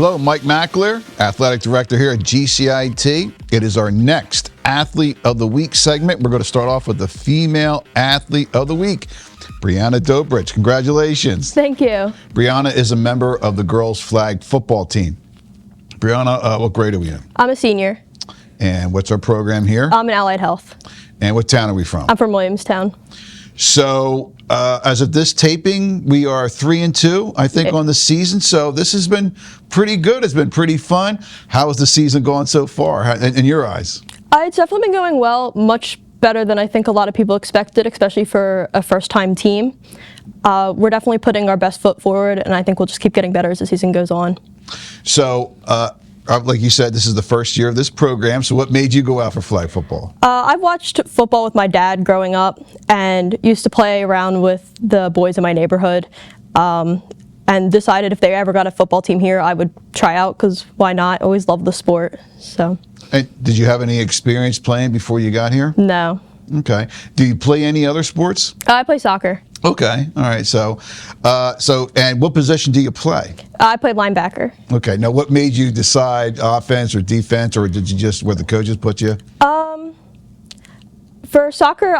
Hello, Mike Mackler, Athletic Director here at GCIT. It is our next Athlete of the Week segment. We're going to start off with the Female Athlete of the Week, Brianna Doebritsch. Congratulations. Thank you. Brianna is a member of the girls' flag football team. Brianna, what grade are we in? I'm a senior. And what's our program here? I'm in Allied Health. And what town are we from? I'm from Williamstown. So, as of this taping, we are 3-2, I think, on the season. So this has been pretty good. It's been pretty fun. How has the season gone so far, in your eyes? It's definitely been going well, much better than I think a lot of people expected, especially for a first-time team. We're definitely putting our best foot forward, and I think we'll just keep getting better as the season goes on. So, like you said, this is the first year of this program. So what made you go out for flag football? I've watched football with my dad growing up and used to play around with the boys in my neighborhood, and decided if they ever got a football team here, I would try out because why not? I always loved the sport. So. And did you have any experience playing before you got here? No. Okay. Do you play any other sports? I play soccer. Okay. All right. So, and what position do you play? I played linebacker. Okay. Now, what made you decide offense or defense, or did you just where the coaches put you? For soccer,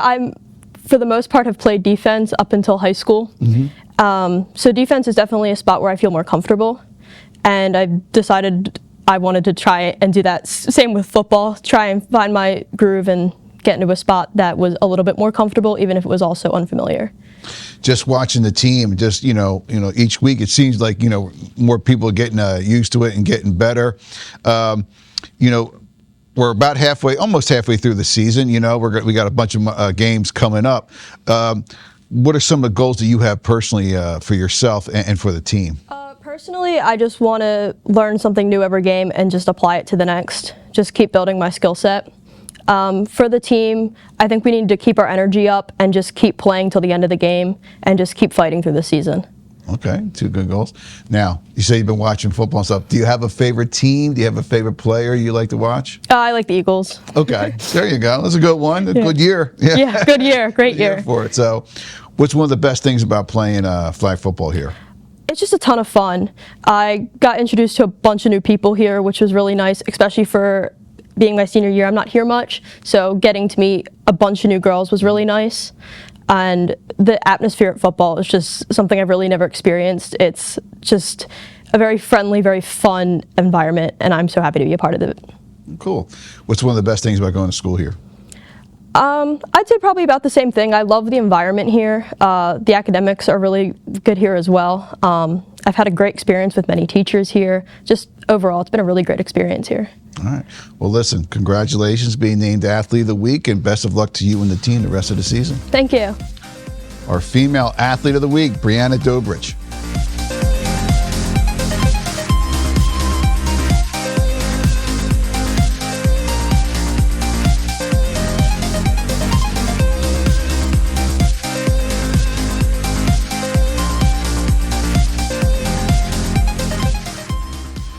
for the most part, have played defense up until high school. Mm-hmm. So defense is definitely a spot where I feel more comfortable, and I decided I wanted to try and do that. Same with football, try and find my groove and get into a spot that was a little bit more comfortable, even if it was also unfamiliar. Just watching the team, just each week it seems like more people are getting used to it and getting better. We're about almost halfway through the season. We got a bunch of games coming up. What are some of the goals that you have personally for yourself and for the team? Personally, I just want to learn something new every game and just apply it to the next. Just keep building my skill set. For the team, I think we need to keep our energy up and just keep playing till the end of the game and just keep fighting through the season. Okay, 2 good goals. Now, you say you've been watching football and stuff. Do you have a favorite team? Do you have a favorite player you like to watch? I like the Eagles. Okay, there you go. That's a good one. A good year. Yeah, good year. Great year for it. So, what's one of the best things about playing flag football here? It's just a ton of fun. I got introduced to a bunch of new people here, which was really nice, especially for being my senior year. I'm not here much, so getting to meet a bunch of new girls was really nice. And the atmosphere at football is just something I've really never experienced. It's just a very friendly, very fun environment, and I'm so happy to be a part of it. Cool. What's one of the best things about going to school here? I'd say probably about the same thing. I love the environment here. The academics are really good here as well. I've had a great experience with many teachers here. Just overall, it's been a really great experience here. All right. Well, listen, congratulations being named Athlete of the Week, and best of luck to you and the team the rest of the season. Thank you. Our Female Athlete of the Week, Brianna Doebritsch.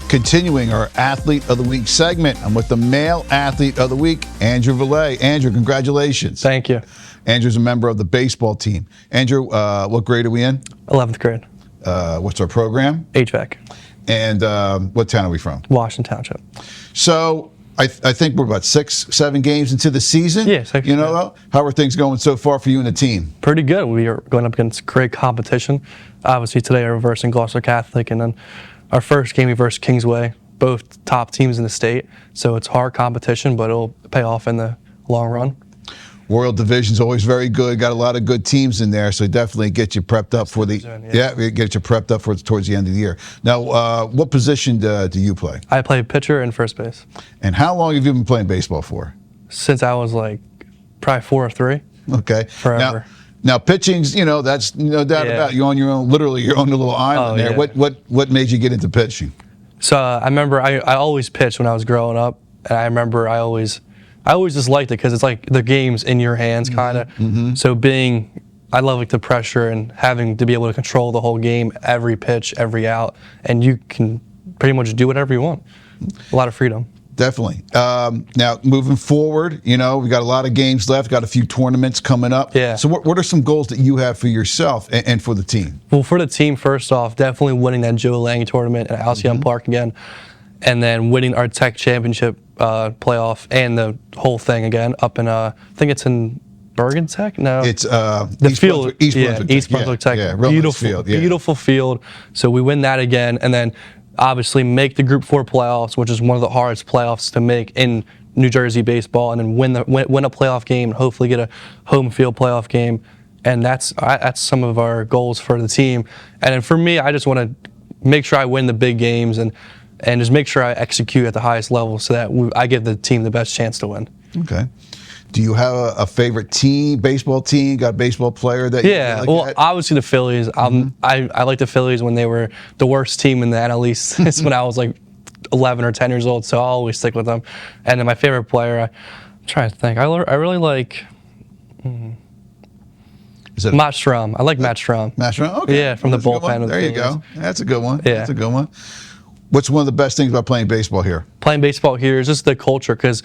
Continuing our Athlete of the Week segment, I'm with the Male Athlete of the Week, Andrew Valay. Andrew, congratulations. Thank you. Andrew's a member of the baseball team. Andrew, what grade are we in? 11th grade. What's our program? HVAC. And what town are we from? Washington Township. So I think we're about 6-7 games into the season. Yes. How are things going so far for you and the team? Pretty good. We are going up against great competition. Obviously today we're versing Gloucester Catholic, and then our first game we versed Kingsway, both top teams in the state. So it's hard competition, but it'll pay off in the long run. Royal Division's always very good. Got a lot of good teams in there, so definitely get you prepped up for get you prepped up for towards the end of the year. Now, what position do you play? I play pitcher and first base. And how long have you been playing baseball for? Since I was probably 4 or 3. Okay. Forever. Now pitching's, that's no doubt about it. You're on your own, literally your own little island there. Yeah. What made you get into pitching? So I remember I always pitched when I was growing up, and I remember I always just liked it because it's like the game's in your hands, kind of. Mm-hmm. So I love the pressure and having to be able to control the whole game, every pitch, every out, and you can pretty much do whatever you want. A lot of freedom. definitely. Now, moving forward, we got a lot of games left, got a few tournaments coming up. Yeah. So what are some goals that you have for yourself and for the team? Well, for the team, first off, definitely winning that Joe Lang tournament at Alcyon Park again, and then winning our Tech Championship playoff and the whole thing again up in, I think it's in Bergen Tech? No. It's the field. East Brunswick Tech. Yeah, real nice field. Yeah. Beautiful field. So we win that again, and then obviously make the Group 4 playoffs, which is one of the hardest playoffs to make in New Jersey baseball, and then win a playoff game and hopefully get a home field playoff game. And that's some of our goals for the team. And then for me, I just want to make sure I win the big games and just make sure I execute at the highest level so that I give the team the best chance to win. Okay. Do you have a favorite team, baseball team? Got a baseball player that yeah, you like? Well, obviously the Phillies. I like the Phillies when they were the worst team in the NL East. It's when I was like 11 or 10 years old, so I'll always stick with them. And then my favorite player, I'm trying to think. I really like Matt Strom. I like Matt Strom. Matt Strom? Okay. Yeah, from the bullpen. There you go. That's a good one. Yeah. That's a good one. What's one of the best things about playing baseball here? Playing baseball here is just the culture, because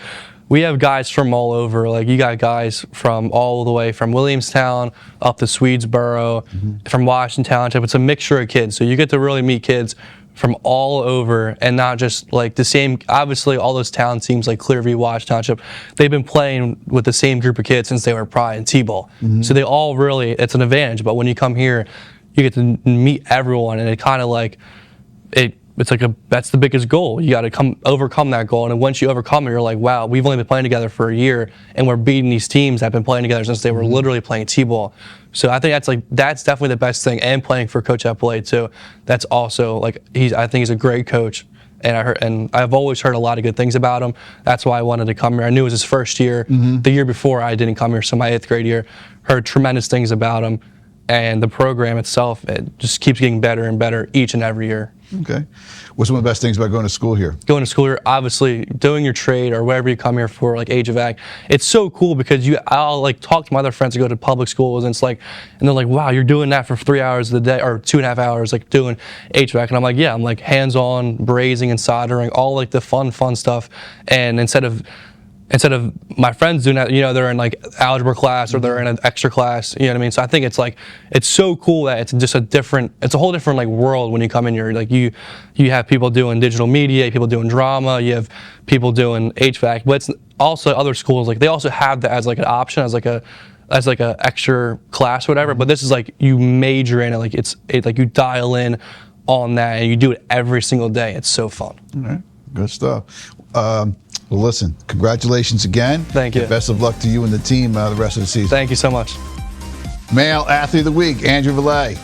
we have guys from all over. Like, you got guys from all the way from Williamstown up to Swedesboro, from Washington Township. It's a mixture of kids, so you get to really meet kids from all over, and not just like the same. Obviously, all those town teams like Clearview, Washington Township, they've been playing with the same group of kids since they were probably in T-ball. So they all really, it's an advantage. But when you come here, you get to meet everyone, and it kind of like it's like that's the biggest goal. You got to overcome that goal, and then once you overcome it, you're like, wow, we've only been playing together for a year, and we're beating these teams that have been playing together since they were literally playing T-ball. So I think that's definitely the best thing, and playing for Coach Eppolite too. That's also like I think he's a great coach, and I've always heard a lot of good things about him. That's why I wanted to come here. I knew it was his first year. The year before I didn't come here, so my 8th grade year, heard tremendous things about him, and the program itself, it just keeps getting better and better each and every year. Okay. What's one of the best things about going to school here? Going to school here, obviously, doing your trade or whatever you come here for, like HVAC, it's so cool because I'll like talk to my other friends that go to public schools, and they're like, wow, you're doing that for 3 hours of the day or 2.5 hours, like doing HVAC. And I'm like, yeah, I'm like hands-on brazing and soldering, all like the fun stuff. And instead of my friends doing that, they're in like algebra class or they're in an extra class, you know what I mean? So I think it's so cool that it's just it's a whole different like world when you come in here. Like you have people doing digital media, people doing drama, you have people doing HVAC, but it's also other schools, like they also have that as like an option, as like a extra class or whatever, but this is like you major in it, like you dial in on that and you do it every single day. It's so fun. All right, good stuff. Well, listen, congratulations again. Thank you. Best of luck to you and the team the rest of the season. Thank you so much. Male Athlete of the Week, Andrew Valay.